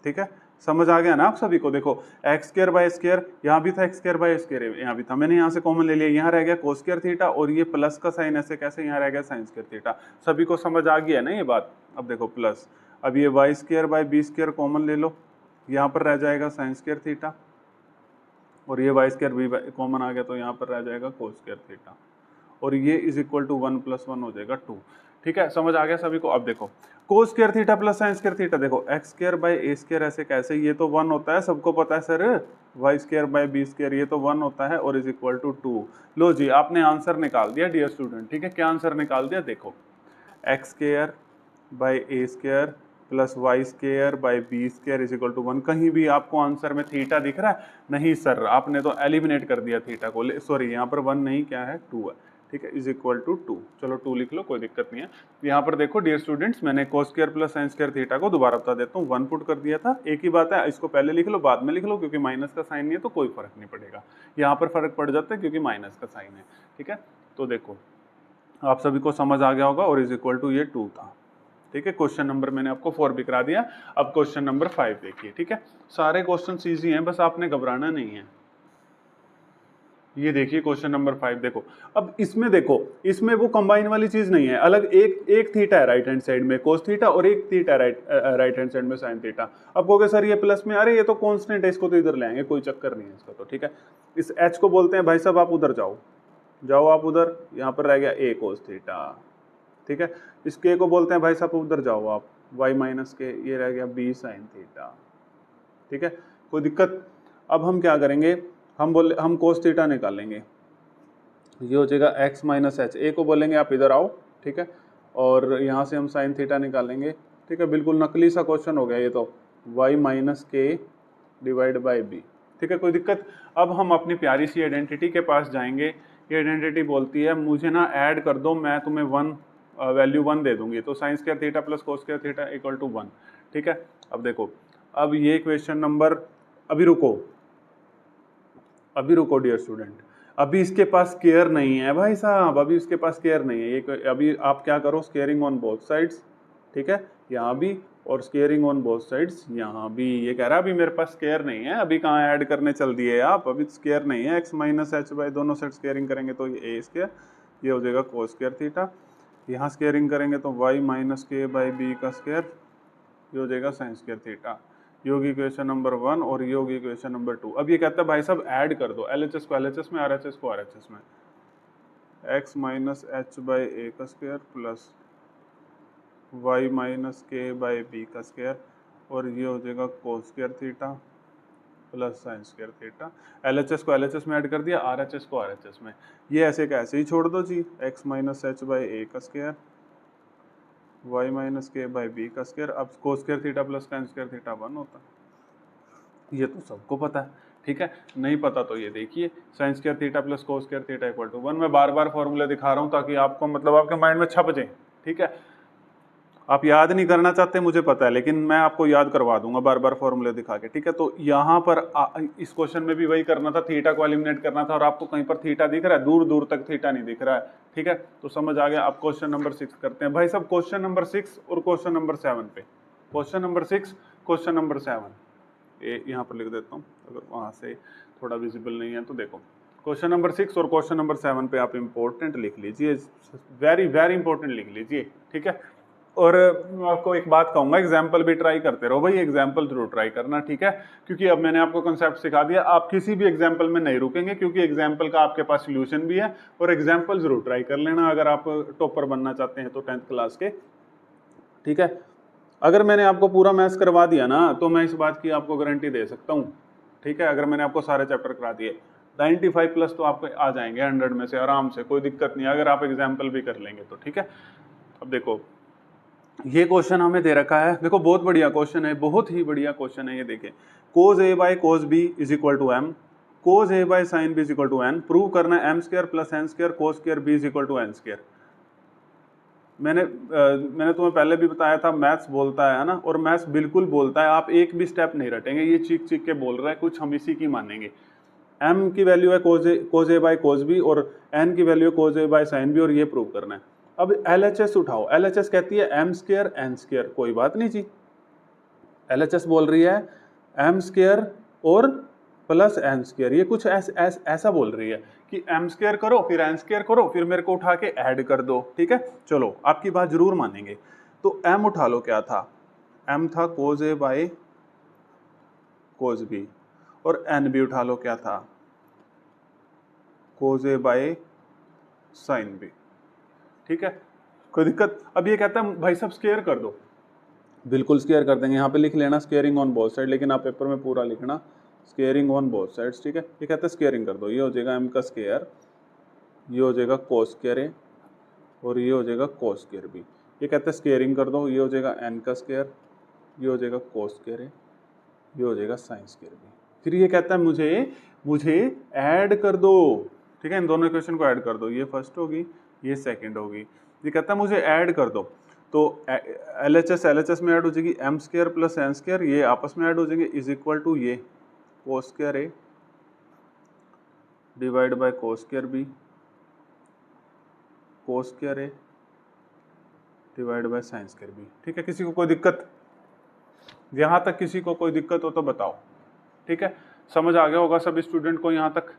ठीक है, समझ आ गया ना आप सभी को। देखो एक्स स्क्वायर बाई स्क्वायर, यहाँ भी था x स्क्वायर बाई स्क्वायर, यहाँ भी था, मैंने यहाँ से कॉमन ले लिया, यहाँ रह गया कोस स्क्वायर थीटा, और ये प्लस का साइन ऐसे कैसे, यहाँ रह गया साइन स्क्वायर थीटा। सभी को समझ आ गया ना ये बात। अब देखो प्लस, अब ये y square by b square common ले लो, यहाँ पर रह जाएगा साइन स्क्वायर थीटा, और ये वाई स्क्वायर बी कॉमन आ गया तो यहाँ पर रह जाएगा कोस स्क्वायर थीटा, और ये इज इक्वल टू 1 प्लस 1 हो जाएगा 2। ठीक है, समझ आ गया सभी को। अब देखो cos square theta plus sine square theta, देखो x square by a square ऐसे कैसे, ये तो 1 होता है, सबको पता है sir, y square by b square ये तो 1 होता है, और इज इक्वल टू 2। लो जी, आपने आंसर निकाल दिया डियर स्टूडेंट। ठीक है, क्या आंसर निकाल दिया, देखो x square by a square plus y square by b square is equal to 1। कहीं भी आपको आंसर में थीटा दिख रहा है? नहीं सर, आपने तो एलिमिनेट कर दिया थीटा को, सॉरी यहाँ पर 1 नहीं, क्या है 2 है। ठीक है, इज इक्वल टू 2, चलो 2 लिख लो, कोई दिक्कत नहीं है। यहाँ पर देखो डियर स्टूडेंट्स, मैंने cos square plus sine square theta को दोबारा बता देता हूँ, 1 पुट कर दिया था। एक ही बात है, इसको पहले लिख लो बाद में लिख लो, क्योंकि माइनस का साइन नहीं है तो कोई फर्क नहीं पड़ेगा। यहाँ पर फर्क पड़ जाता है क्योंकि माइनस का साइन है। ठीक है, तो देखो आप सभी को समझ आ गया होगा, और इज इक्वल टू ये 2 था। ठीक है, क्वेश्चन नंबर मैंने आपको 4 भी करा दिया। अब क्वेश्चन नंबर 5 देखिए। ठीक है, सारे क्वेश्चन इजी हैं, बस आपने घबराना नहीं है। ये देखिए क्वेश्चन नंबर 5 देखो। अब इसमें देखो, इसमें वो कंबाइन वाली चीज नहीं है, अलग एक थीटा है राइट हैंड साइड में कोस थीटा, और एक थीटा राइट हैंड साइड में साइन थीटा। अब कहोगे सर ये प्लस में, अरे ये तो कांस्टेंट है, इसको तो इधर ले आएंगे, कोई चक्कर नहीं है इसका तो। ठीक है, इस h को बोलते हैं भाई साहब, आप उधर जाओ आप उधर, यहाँ पर रह गया a कोस थीटा। ठीक है, इस k को बोलते हैं भाई साहब उधर जाओ आप, y माइनस के, ये रह गया b साइन थीटा। ठीक है, कोई दिक्कत। अब हम क्या करेंगे, हम कोस थीटा निकालेंगे, ये हो जाएगा x माइनस एच, ए को बोलेंगे आप इधर आओ। ठीक है, और यहाँ से हम साइन थीटा निकालेंगे। ठीक है, बिल्कुल नकली सा क्वेश्चन हो गया ये तो, y माइनस के डिवाइड बाई बी। ठीक है, कोई दिक्कत। अब हम अपनी प्यारी सी आइडेंटिटी के पास जाएंगे। ये आइडेंटिटी बोलती है मुझे ना ऐड कर दो, मैं तुम्हें वैल्यू 1 दे दूंगी, तो sine square theta plus cos square theta equal to 1। ठीक है, अब देखो, अब ये क्वेश्चन नंबर, अभी रुको डियर स्टूडेंट, अभी इसके पास स्क्वायर नहीं है भाई साहब, अभी इसके पास स्क्वायर नहीं है। ये अभी आप क्या करो, स्क्वायरिंग ऑन बोथ साइड्स। ठीक है, यहाँ भी, और स्क्वायरिंग ऑन बोथ साइड्स यहाँ भी। ये कह रहा है अभी मेरे पास स्क्वायर नहीं है, अभी कहाँ ऐड करने चल दिए आप, अभी स्क्वायर नहीं है। एक्स माइनस एच बाई दोनों साइड स्क्वायरिंग करेंगे तो ये ए स्क्वायर, ये हो जाएगा कोस स्क्वायर थीटा। यहाँ स्क्वायरिंग करेंगे तो वाई माइनस के बाई बी का स्क्वायर, ये हो जाएगा साइन स्क्वायर थीटा। योग इक्वेशन नंबर 1 और योग इक्वेशन नंबर 2। अब ये कहता है भाई साहब ऐड कर दो, LHS को LHS में, RHS को RHS में, x माइनस एच बाई ए का स्क्वायर प्लस वाई माइनस के बाई बी का स्क्वायर, और ये हो जाएगा कोस square theta plus sine square theta. LHS को LHS में ऐड कर दिया, RHS को RHS में। ये ऐसे का ऐसे ही छोड़ दो जी, x माइनस एच बाई ए का स्क्वायर, y माइनस के बाई बी का स्क्वायर। अब कोस square theta plus sine square theta 1 होता है, ये तो सबको पता है। ठीक है, नहीं पता तो ये देखिए, sine square theta plus cos square theta equal to 1। मैं बार बार फॉर्मूला दिखा रहा हूँ ताकि आपको मतलब आपके माइंड में छप जाए। ठीक है, आप याद नहीं करना चाहते मुझे पता है, लेकिन मैं आपको याद करवा दूंगा बार बार फॉर्मूले दिखा के, ठीक है। तो यहाँ पर इस क्वेश्चन में भी वही करना था, थीटा को एलिमिनेट करना था, और आपको कहीं पर थीटा दिख रहा है, दूर दूर तक थीटा नहीं दिख रहा है, ठीक है। तो समझ आ गया। अब क्वेश्चन नंबर 6 करते हैं भाई साहब, क्वेश्चन नंबर 6 और क्वेश्चन नंबर 7 पे। क्वेश्चन नंबर 6, क्वेश्चन नंबर 7, ये यहाँ पर लिख देता हूँ, अगर वहाँ से थोड़ा विजिबल नहीं है तो देखो। क्वेश्चन नंबर 6 और क्वेश्चन नंबर 7 पे आप इंपॉर्टेंट लिख लीजिए, वेरी वेरी इंपॉर्टेंट लिख लीजिए, ठीक है। और मैं आपको एक बात कहूंगा, एग्जाम्पल भी ट्राई करते रहो भाई, एग्जाम्पल जरूर ट्राई करना, ठीक है। क्योंकि अब मैंने आपको कंसेप्ट सिखा दिया, आप किसी भी एग्जाम्पल में नहीं रुकेंगे, क्योंकि एग्जाम्पल का आपके पास सोल्यूशन भी है, और एग्जाम्पल जरूर ट्राई कर लेना अगर आप टॉपर बनना चाहते हैं तो 10th क्लास के, ठीक है। अगर मैंने आपको पूरा मैथ्स करवा दिया ना, तो मैं इस बात की आपको गारंटी दे सकता हूँ, ठीक है। अगर मैंने आपको सारे चैप्टर करा दिए, 95 प्लस तो आपको आ जाएंगे 100 में से आराम से, कोई दिक्कत नहीं, अगर आप एग्जाम्पल भी कर लेंगे तो, ठीक है। अब देखो ये क्वेश्चन हमें दे रखा है, देखो बहुत बढ़िया क्वेश्चन है, बहुत ही बढ़िया क्वेश्चन है ये। देखिए, cos a by cos b is equal to m, cos a by sin b is equal to n, prove करना है m square plus n square cos square b is equal to n square. मैंने तुम्हें पहले भी बताया था, maths बोलता है ना, और मैथ्स बिल्कुल बोलता है, आप एक भी स्टेप नहीं रटेंगे, ये चीख चीख के बोल रहा है कुछ, हम इसी की मानेंगे। m की वैल्यू है cos a by cos b, और n की वैल्यू है cos a by sin b, और ये प्रूव करना है। अब LHS उठाओ, LHS कहती है m स्क्वायर n स्क्वायर, कोई बात नहीं जी, LHS बोल रही है m स्क्वायर और प्लस n स्क्वायर, ये कुछ ऐसा बोल रही है कि m स्क्वायर करो फिर n स्क्वायर करो फिर मेरे को उठा के ऐड कर दो, ठीक है। चलो आपकी बात जरूर मानेंगे। तो m उठा लो, क्या था, m था cos a by cos b, और n भी उठा लो, क्या था, cos a by sin b, ठीक है, कोई दिक्कत। अब ये कहता है भाई साहब स्क्वायर कर दो, बिल्कुल स्क्वायर कर देंगे, यहाँ पे लिख लेना स्क्वेयरिंग ऑन बोथ साइड, लेकिन आप पेपर में पूरा लिखना स्क्वेयरिंग ऑन बोथ साइड्स, ठीक है। ये कहता है स्क्वेयरिंग कर दो, ये हो जाएगा m का स्क्वायर, ये हो जाएगा cos स्क्वायर a, और ये हो जाएगा cos स्क्वायर b। ये कहता है स्क्वेयरिंग कर दो, ये हो जाएगा n का स्क्वायर, ये हो जाएगा cos स्क्वायर a, ये हो जाएगा sin स्क्वायर b। फिर ये कहता है मुझे ऐड कर दो, ठीक है, इन दोनों इक्वेशन को ऐड कर दो, ये फर्स्ट होगी ये सेकंड होगी। ये कहता है मुझे ऐड कर दो, तो LHS में ऐड हो जाएगी m square plus n square, ये आपस में ऐड हो जाएंगे, इज इक्वल टू ये cos square a divide by cos square b, cos square a divide by sin square b, ठीक है। किसी को कोई दिक्कत, यहाँ तक किसी को कोई दिक्कत हो तो बताओ, ठीक है। समझ आ गया होगा सभी स्टूडेंट को यहाँ तक,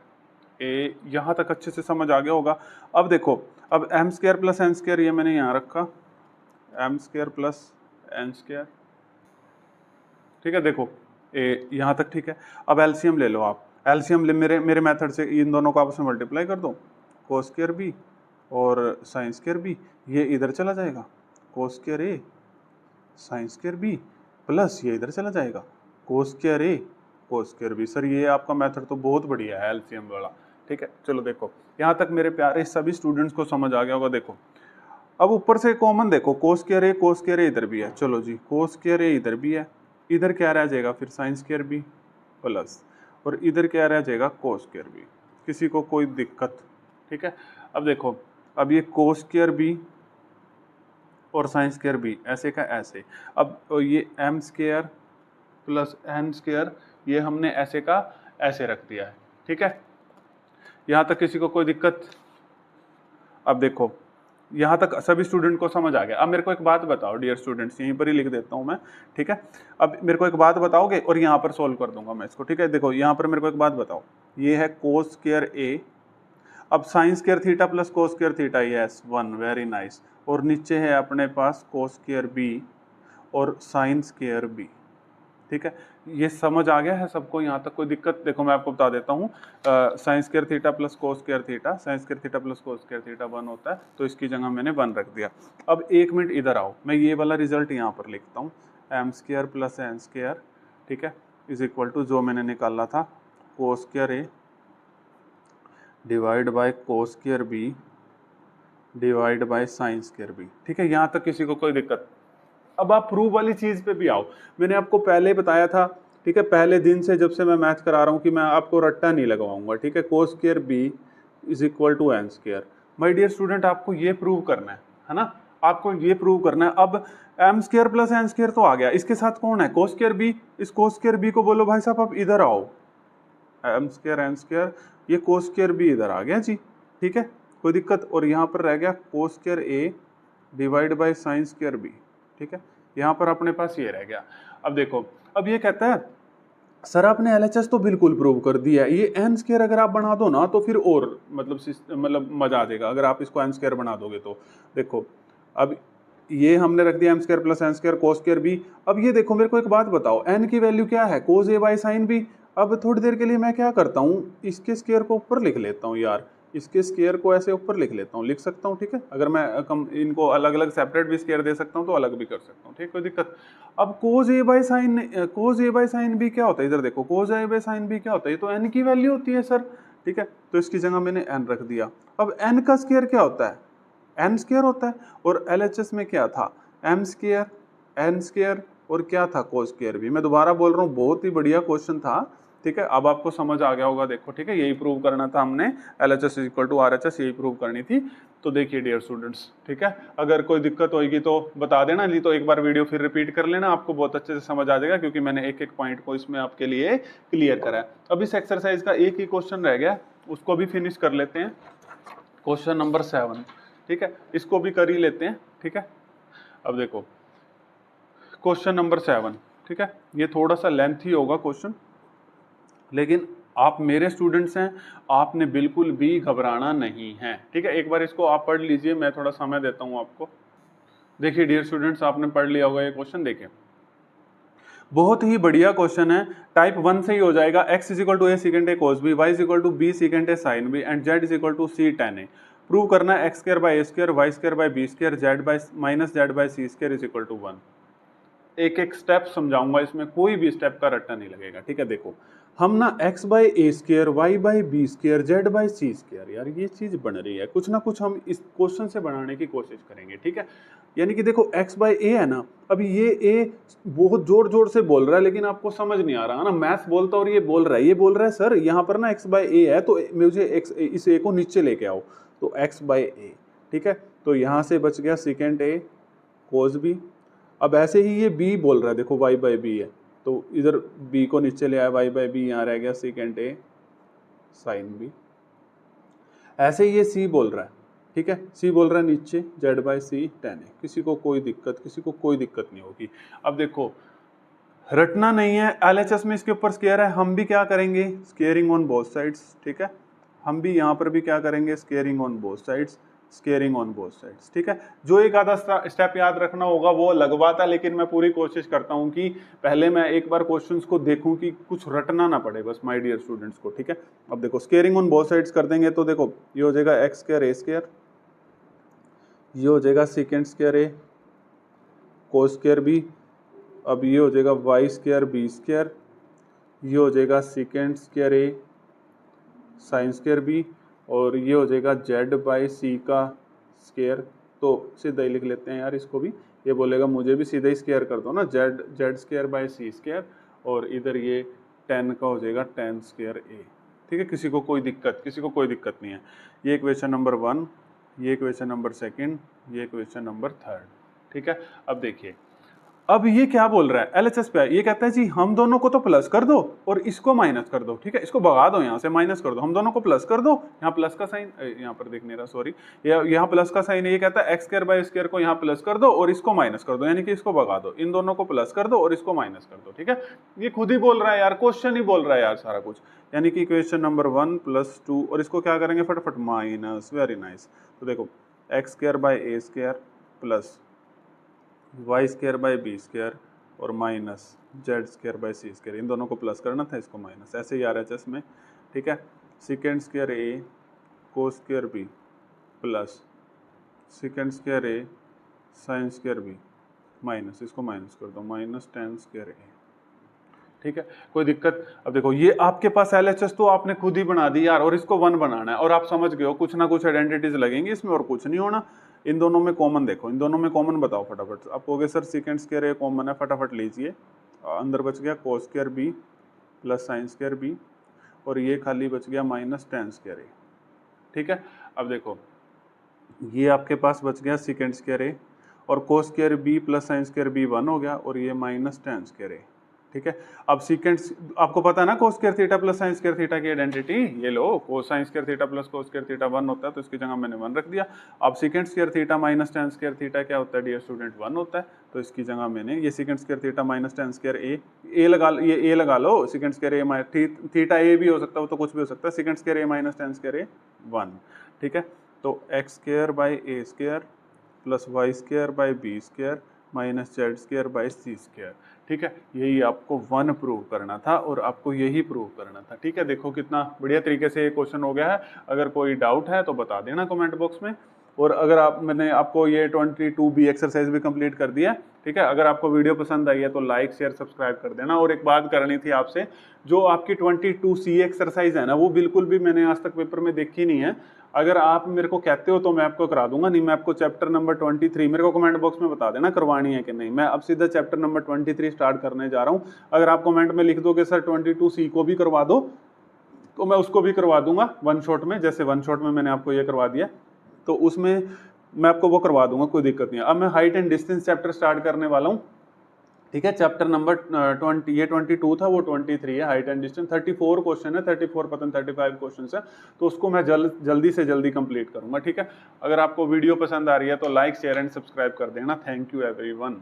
यहाँ तक अच्छे से समझ आ गया होगा। अब देखो, अब m square plus n square ये मैंने यहाँ रखा, m square plus n square, ठीक है। देखो यहाँ तक ठीक है। अब एलसीएम ले लो आप, एलसीएम मेरे मेथड से इन दोनों को आपस में मल्टीप्लाई कर दो, cos स्क्वायर b और sin स्क्वायर b, ये इधर चला जाएगा cos square a sin square b, plus ये इधर चला जाएगा cos square a cos square b। Sir ये आपका मेथड तो बहुत बढ़िया है एलसीएम वाला, ठीक है। चलो देखो यहाँ तक मेरे प्यारे सभी स्टूडेंट्स को समझ आ गया होगा। देखो अब ऊपर से कॉमन देखो, cos स्क्वायर a इधर भी है, चलो जी cos स्क्वायर a इधर भी है, इधर क्या रह जाएगा फिर sin स्क्वायर b प्लस, और इधर क्या रह जाएगा cos स्क्वायर b। किसी को कोई दिक्कत, ठीक है। अब देखो, अब ये cos स्क्वायर b और sin स्क्वायर b ऐसे का ऐसे, अब ये m square plus n square ये हमने ऐसे का ऐसे रख दिया है, ठीक है। यहाँ तक किसी को कोई दिक्कत। अब देखो यहाँ तक सभी स्टूडेंट को समझ आ गया। अब मेरे को एक बात बताओ डियर स्टूडेंट्स, यहीं पर ही लिख देता हूँ मैं, ठीक है। अब मेरे को एक बात बताओगे और यहाँ पर सोल्व कर दूंगा मैं इसको, ठीक है। देखो यहाँ पर मेरे को एक बात बताओ, ये है cos स्क्वायर a, अब sin square theta plus cos square theta, yes 1, very nice, और नीचे है अपने पास cos स्क्वायर b और sin स्क्वायर b, ठीक है। ये समझ आ गया है सबको, यहाँ तक कोई दिक्कत। देखो मैं आपको बता देता हूँ, sin square theta plus cos square theta, sin square theta plus cos square theta 1 होता है, तो इसकी जगह मैंने 1 रख दिया। अब एक मिनट इधर आओ, मैं ये वाला रिजल्ट यहाँ पर लिखता हूँ, m square plus n square, ठीक है, इज इक्वल टू जो मैंने निकाला था cos square a divide by cos square b divide by sin square b, ठीक है। यहाँ तक किसी को कोई दिक्कत। अब आप प्रूफ वाली चीज पे भी आओ, मैंने आपको पहले बताया था, ठीक है, पहले दिन से जब से मैं मैथ करा रहा हूँ कि मैं आपको रट्टा नहीं लगवाऊंगा, ठीक है। cos square b is equal to n square. My dear student, आपको ये प्रूव करना है ना, आपको ये प्रूव करना है। अब m square plus n square तो आ गया, इसके साथ कौन है कोस स्क्र बी, इस कोस स्क्र बी को बोलो भाई साहब आप इधर आओ, एम स्क्र एन स्क्र, ये कोस स्क्र बी इधर आ गया जी, ठीक है कोई दिक्कत। और यहाँ पर रह गया cos square a divide by sine square b, ठीक है यहाँ पर अपने पास ये रह गया। अब देखो अब ये कहता है सर आपने एलएचएस तो बिल्कुल प्रूव कर दिया है, ये एन स्क्र अगर आप बना दो ना तो फिर और मतलब मजा आ जाएगा अगर आप इसको एन स्क्र बना दोगे तो। देखो अब ये हमने रख दिया m square plus n square cos square b. अब ये देखो मेरे को एक बात बताओ, एन की वैल्यू क्या है कोस ए बाई साइन बी। अब थोड़ी देर के लिए मैं क्या करता हूँ, इसके स्क्र को ऊपर लिख लेता हूँ यार, इसके स्क्र को ऐसे ऊपर लिख लेता हूँ, लिख सकता हूँ ठीक है। अगर मैं इनको अलग अलग सेपरेट भी स्क्र दे सकता हूँ तो अलग भी कर सकता हूँ, ठीक कोई दिक्कत। अब कोस ए बाई साइन बी क्या होता है, इधर देखो कोस ए बाई साइन बी क्या होता है, ये तो एन की वैल्यू होती है सर, ठीक है तो इसकी जगह मैंने एन रख दिया। अब एन का स्क्र क्या होता है, एन स्क्र होता है, और एलएचएस में क्या था एम स्क्र एन स्क्र और क्या था कोस स्क्र बी। मैं दोबारा बोल रहा हूँ बहुत ही बढ़िया क्वेश्चन था, ठीक है अब आपको समझ आ गया होगा। देखो ठीक है यही प्रूव करना था हमने, LHS इक्वल टू RHS यही प्रूव करनी थी। तो देखिए डियर स्टूडेंट्स ठीक है, अगर कोई दिक्कत होगी तो बता देना, नहीं तो एक बार वीडियो फिर रिपीट कर लेना, आपको बहुत अच्छे से समझ आ जाएगा क्योंकि मैंने एक एक पॉइंट को इसमें आपके लिए क्लियर करा है। अब इस एक्सरसाइज का एक ही क्वेश्चन रह गया, उसको भी फिनिश कर लेते हैं, क्वेश्चन नंबर 7, ठीक है इसको भी कर ही लेते हैं, ठीक है। अब देखो क्वेश्चन नंबर 7, ठीक है ये थोड़ा सा लेंथी होगा क्वेश्चन, लेकिन आप मेरे स्टूडेंट्स हैं, आपने बिल्कुल भी घबराना नहीं है, ठीक है। एक बार इसको आप पढ़ लीजिए, मैं थोड़ा समय देता हूं आपको। देखिए डियर स्टूडेंट्स आपने पढ़ लिया होगा ये क्वेश्चन, देखिए बहुत ही बढ़िया क्वेश्चन है, टाइप 1 से ही हो जाएगा। x is equal to a secant a cos b, y is equal to b secant a sine b and z is equal to c tan a. Prove करना है x square by a square, y square by b square, z by minus z by c square is equal to 1। एक एक step समझाऊंगा, इसमें कोई भी step का रट्टा नहीं लगेगा, ठीक है। देखो हम ना x by a square, y by b square, z by c square, यार ये चीज बन रही है, कुछ ना कुछ हम इस क्वेश्चन से बनाने की कोशिश करेंगे, ठीक है। यानी कि देखो x बाई ए है ना, अभी ये a बहुत जोर जोर से बोल रहा है लेकिन आपको समझ नहीं आ रहा है ना, मैथ्स बोलता और ये बोल रहा है, ये बोल रहा है सर यहाँ पर ना x बाई ए है तो मुझे इस a को नीचे लेके आओ, तो x बाई ए, ठीक है। तो यहाँ से बच गया सीकेंट ए कोस बी। अब ऐसे ही ये b बोल रहा है, देखो y बाई बी है तो इधर b को नीचे ले आया, y बाई बी यहाँ रह गया सीकेंट ए साइन बी। ऐसे ही ये c बोल रहा है, ठीक है c बोल रहा है नीचे z बाई सी टेन ए। किसी को कोई दिक्कत नहीं होगी। अब देखो रटना नहीं है, LHS में इसके ऊपर स्क्वायर है, हम भी क्या करेंगे स्क्वेयरिंग ऑन बोथ साइड्स, ठीक है हम भी यहाँ पर भी क्या करेंगे squaring on both sides, squaring on both sides, ठीक है। जो एक आधा स्टेप याद रखना होगा वो लगवाता, लेकिन मैं पूरी कोशिश करता हूँ कि पहले मैं एक बार क्वेश्चंस को देखूं कि कुछ रटना ना पड़े बस माय डियर स्टूडेंट्स को, ठीक है। अब देखो स्क्वेयरिंग ऑन बोथ साइड्स कर देंगे तो देखो ये हो जाएगा एक्स स्क्वायर ए स्क्वायर, ये हो जाएगा second square a cos square B, अब ये हो जाएगा वाई स्क्वायर बी स्क्वायर, ये हो जाएगा second square a sine square b, और ये हो जाएगा जेड बाई सी का स्क्वायर। तो सीधा ही लिख लेते हैं यार इसको भी, ये बोलेगा मुझे भी सीधा ही स्क्वायर कर दो ना, z square by c square, और इधर ये 10 का हो जाएगा 10 स्क्वायर ए, ठीक है। किसी को कोई दिक्कत नहीं है। ये इक्वेशन नंबर 1, ये इक्वेशन नंबर 2, ये इक्वेशन नंबर 3, ठीक है। अब देखिए अब ये क्या बोल रहा है LHS पे, ये कहता है जी हम दोनों को तो प्लस कर दो और इसको माइनस कर दो, ठीक है इसको भगा दो यहाँ से, माइनस कर दो, हम दोनों को प्लस कर दो, यहाँ प्लस का साइन यहाँ पर देख नहीं रहा सॉरी, यहाँ प्लस का साइन है, ये कहता है एक्स स्क्वायर बाई स्क्वायर को यहाँ प्लस कर दो और इसको माइनस कर दो, यानी कि इसको भगा दो, इन दोनों को प्लस कर दो और इसको माइनस कर दो, ठीक है। ये खुद ही बोल रहा है यार, क्वेश्चन ही बोल रहा है यार सारा कुछ, यानी कि इक्वेशन नंबर 1 + 2 और इसको क्या करेंगे फटाफट माइनस, वेरी नाइस। तो देखो x square by a square plus y square by b square और minus z square by c square, इन दोनों को प्लस करना था, इसको माइनस, ऐसे ही RHS में, ठीक है। Second square a cos square b plus second square a sine square b minus, इसको माइनस कर दो, माइनस 10 स्क्वायर ए, ठीक है कोई दिक्कत। अब देखो ये आपके पास LHS तो आपने खुद ही बना दी यार, और इसको 1 बनाना है, और आप समझ गए हो कुछ ना कुछ आइडेंटिटीज लगेंगी इसमें और कुछ नहीं होना। इन दोनों में कॉमन देखो, इन दोनों में कॉमन बताओ फटाफट, आप कहोगे sir second square a common है, फटाफट लीजिए, अंदर बच गया cos square b plus sine square b, और ये खाली बच गया माइनस 10 स्क्वायर ए, ठीक है। अब देखो ये आपके पास बच गया सेकेंड स्क्वायर ए, और cos square b plus sine square b 1 हो गया और ये माइनस टेन स्क्वायर ए। ठीक है, अब सीकेंट आपको पता है ना cos square theta plus sine square theta की आइडेंटिटी, ये लो cos sine square theta plus cos square theta 1 होता है तो इसकी जगह मैंने 1 रख दिया। अब secant square theta minus ten square theta क्या होता है डियर स्टूडेंट 1 होता है, तो इसकी जगह मैंने ये secant square theta minus ten square A लगा, ये ए लगा लो, secant square A theta A भी हो सकता है, वो तो कुछ भी हो सकता है, secant square a minus ten square a 1। ठीक है, तो x square by a square plus y square by b square minus z square by c square. ठीक है, यही आपको 1 प्रूव करना था और आपको यही प्रूव करना था। ठीक है, देखो कितना बढ़िया तरीके से ये क्वेश्चन हो गया है। अगर कोई डाउट है तो बता देना कमेंट बॉक्स में। और अगर मैंने आपको ये 22B एक्सरसाइज भी कंप्लीट कर दिया। ठीक है, अगर आपको वीडियो पसंद आई है तो लाइक शेयर सब्सक्राइब कर देना। और एक बात करनी थी आपसे, जो आपकी 22C एक्सरसाइज है ना, वो बिल्कुल भी मैंने आज तक पेपर में देखी नहीं है। अगर आप मेरे को कहते हो तो मैं आपको करा दूंगा, नहीं मैं आपको चैप्टर नंबर 23 मेरे को कमेंट बॉक्स में बता देना करवानी है कि नहीं। मैं अब सीधा चैप्टर नंबर 23 स्टार्ट करने जा रहा हूँ। अगर आप कमेंट में लिख दोगे सर 22C को भी करवा दो, तो मैं उसको भी करवा दूंगा 1 शॉट में। जैसे 1 शॉट में मैंने आपको ये करवा दिया, तो उसमें मैं आपको वो करवा दूंगा, कोई दिक्कत नहीं है। अब मैं height and distance chapter start करने वाला हूँ। ठीक है, चैप्टर नंबर 20, ये 22 था, वो 23 है, हाइट एंड डिस्टेंस। 34 क्वेश्चन है, 34 पता नहीं 35 क्वेश्चन है, तो उसको मैं जल्दी से जल्दी कंप्लीट करूंगा। ठीक है, अगर आपको वीडियो पसंद आ रही है तो लाइक शेयर एंड सब्सक्राइब कर देना। Thank you everyone.